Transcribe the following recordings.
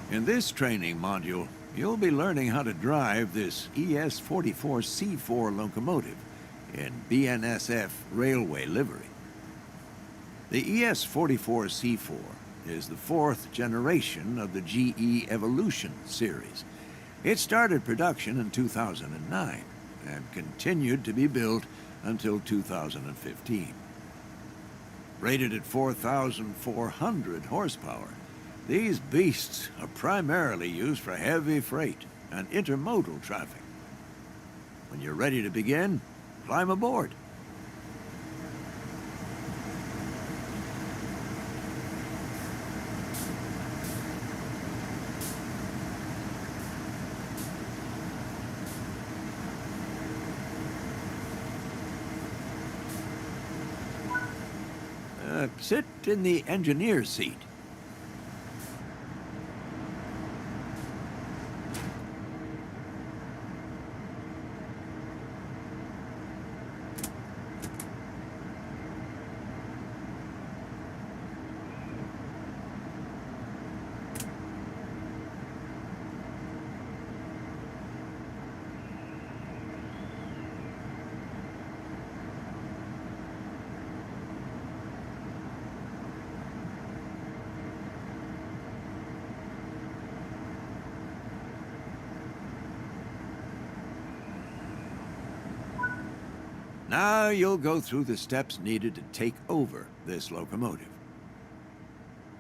In this training module, you'll be learning how to drive this ES44C4 locomotive in BNSF railway livery. The ES44C4 is the fourth generation of the GE Evolution series. It started production in 2009 and continued to be built until 2015. Rated at 4,400 horsepower, these beasts are primarily used for heavy freight and intermodal traffic. When you're ready to begin, climb aboard. Sit in the engineer's seat. Now you'll go through the steps needed to take over this locomotive.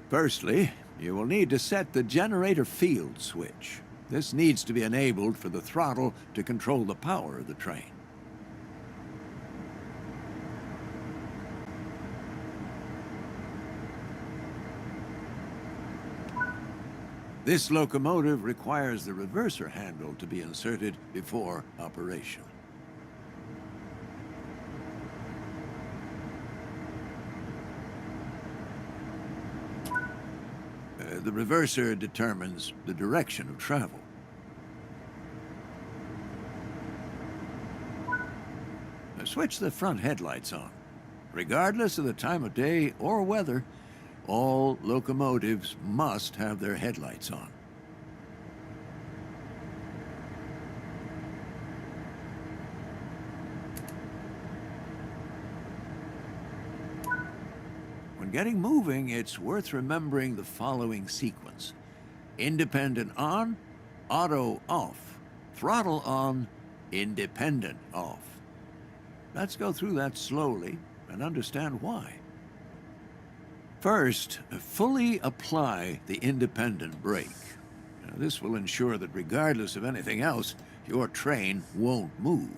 Firstly, you will need to set the generator field switch. This needs to be enabled for the throttle to control the power of the train. This locomotive requires the reverser handle to be inserted before operation. The reverser determines the direction of travel. Now switch the front headlights on. Regardless of the time of day or weather, all locomotives must have their headlights on. When getting moving, it's worth remembering the following sequence: independent on, auto off, throttle on, independent off. Let's go through that slowly and understand why. First, fully apply the independent brake. Now, this will ensure that regardless of anything else, your train won't move.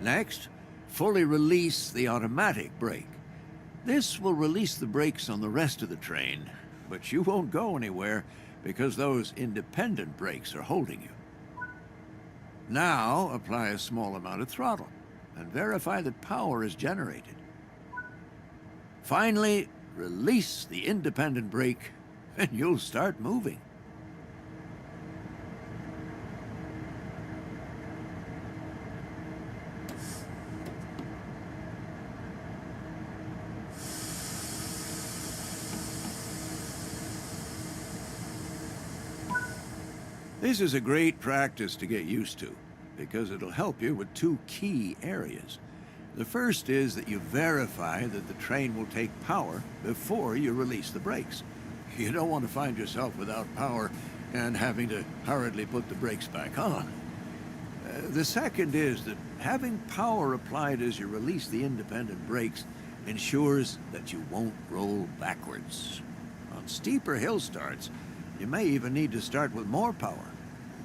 Next, fully release the automatic brake. This will release the brakes on the rest of the train, but you won't go anywhere because those independent brakes are holding you. Now, apply a small amount of throttle and verify that power is generated. Finally, release the independent brake and you'll start moving. This is a great practice to get used to because it'll help you with two key areas. The first is that you verify that the train will take power before you release the brakes. You don't want to find yourself without power and having to hurriedly put the brakes back on. The second is that having power applied as you release the independent brakes ensures that you won't roll backwards. On steeper hill starts, you may even need to start with more power.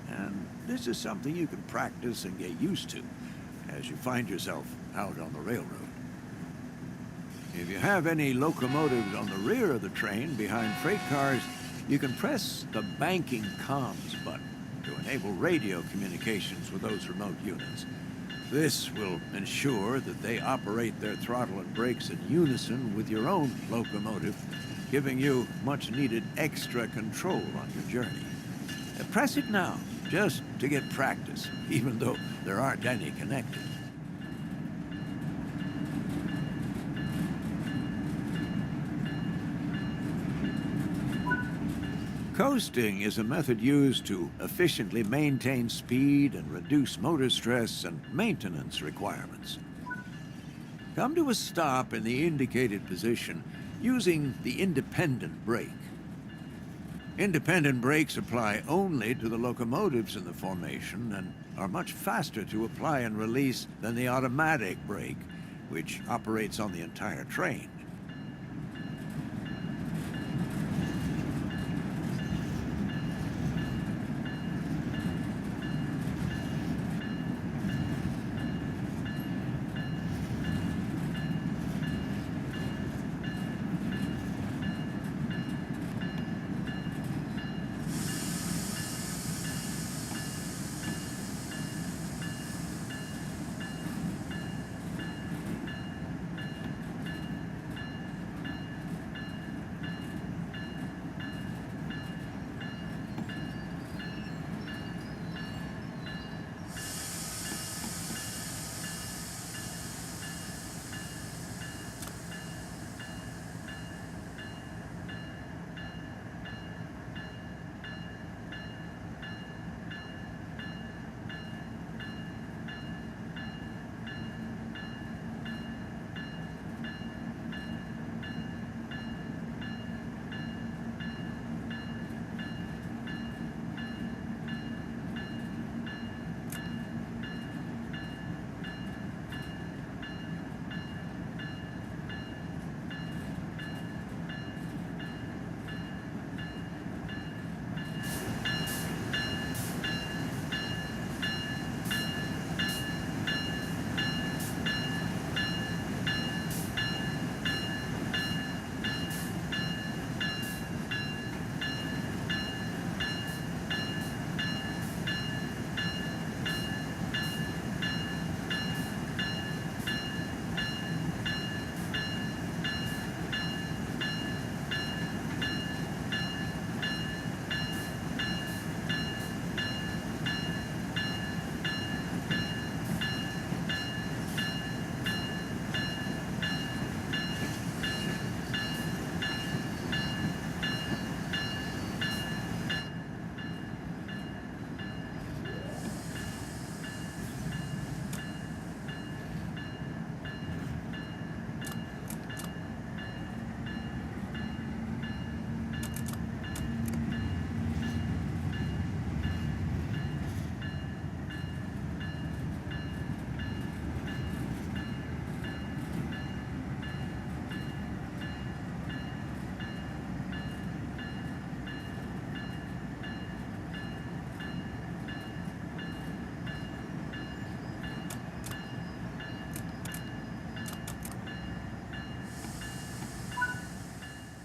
And this is something you can practice and get used to as you find yourself out on the railroad. If you have any locomotives on the rear of the train behind freight cars, you can press the banking comms button to enable radio communications with those remote units. This will ensure that they operate their throttle and brakes in unison with your own locomotive, giving you much-needed extra control on your journey. Press it now, just to get practice, even though there aren't any connected. Coasting is a method used to efficiently maintain speed and reduce motor stress and maintenance requirements. Come to a stop in the indicated position using the independent brake. Independent brakes apply only to the locomotives in the formation and are much faster to apply and release than the automatic brake, which operates on the entire train.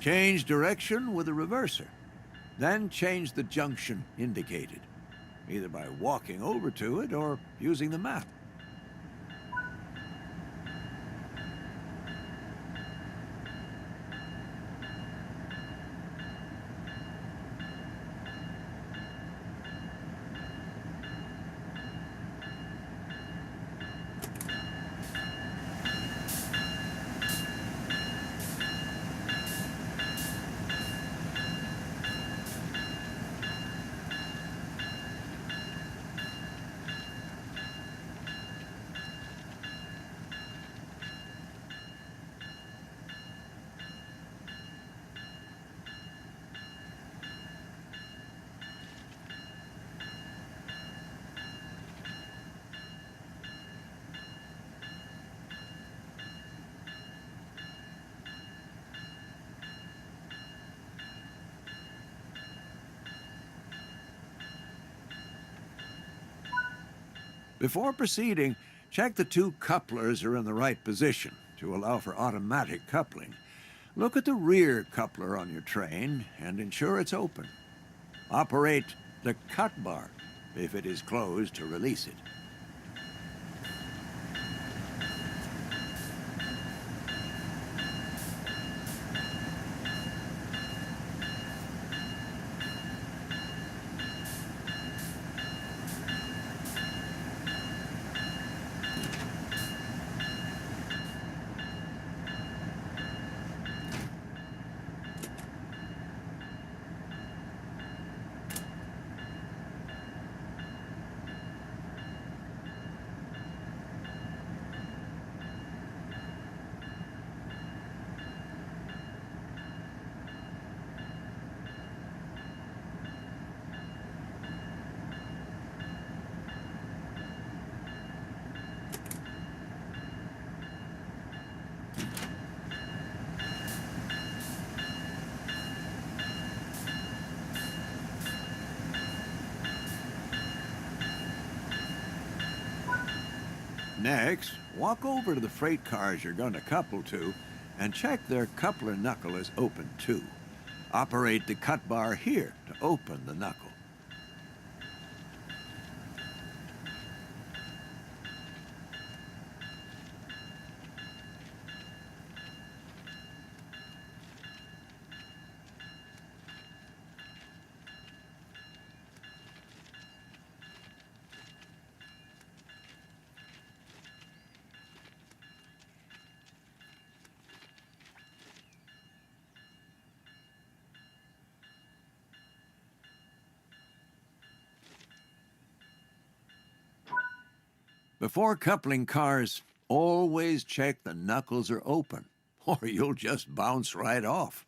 Change direction with a reverser. Then change the junction indicated, either by walking over to it or using the map. Before proceeding, check the two couplers are in the right position to allow for automatic coupling. Look at the rear coupler on your train and ensure it's open. Operate the cut bar if it is closed to release it. Next, walk over to the freight cars you're going to couple to and check their coupler knuckle is open too. Operate the cut bar here to open the knuckle. Before coupling cars, always check the knuckles are open, or you'll just bounce right off.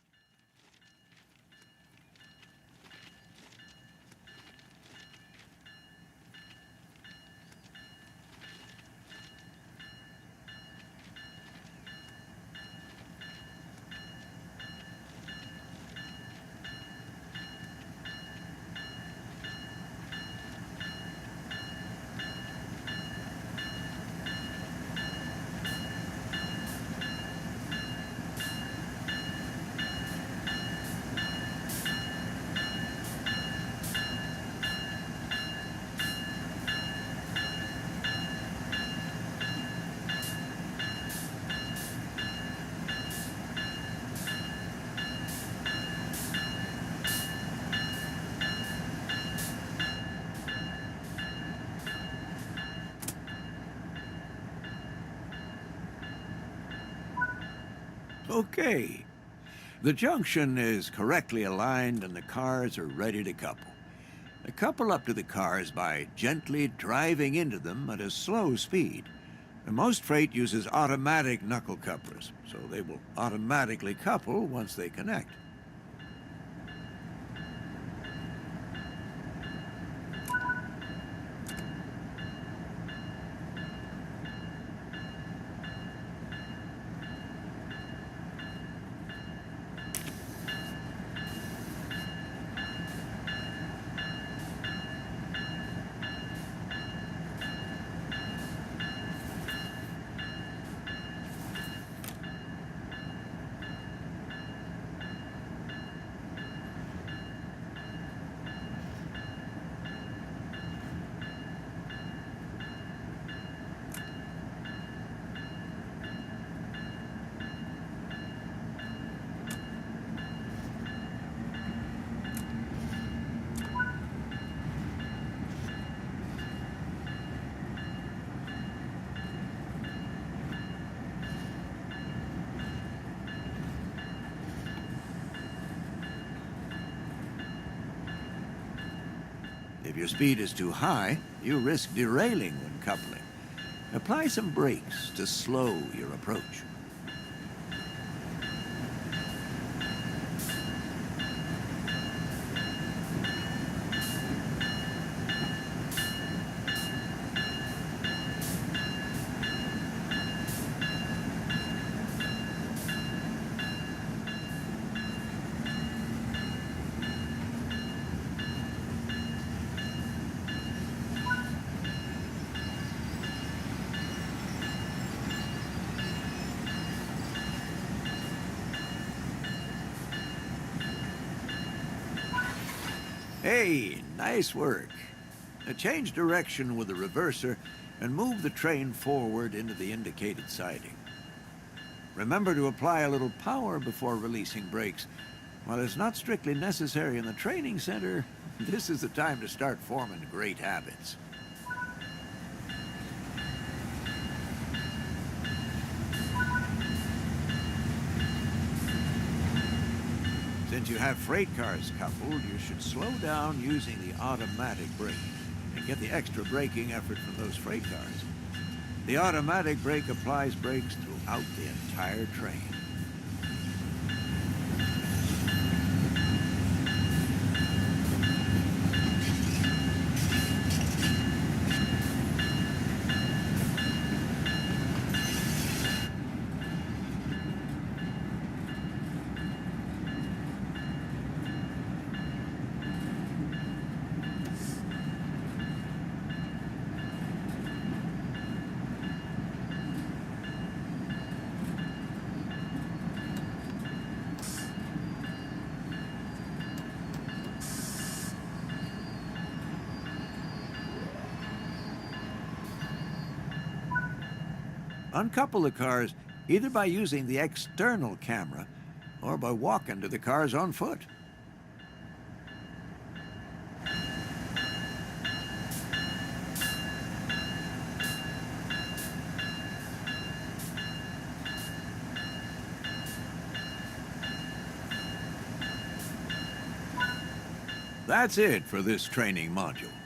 Okay. The junction is correctly aligned and the cars are ready to couple. Couple up to the cars by gently driving into them at a slow speed. And most freight uses automatic knuckle couplers, so they will automatically couple once they connect. If your speed is too high, you risk derailing when coupling. Apply some brakes to slow your approach. Hey, nice work. Now change direction with the reverser and move the train forward into the indicated siding. Remember to apply a little power before releasing brakes. While it's not strictly necessary in the training center, this is the time to start forming great habits. Since you have freight cars coupled, you should slow down using the automatic brake and get the extra braking effort from those freight cars. The automatic brake applies brakes throughout the entire train. Uncouple the cars either by using the external camera or by walking to the cars on foot. That's it for this training module.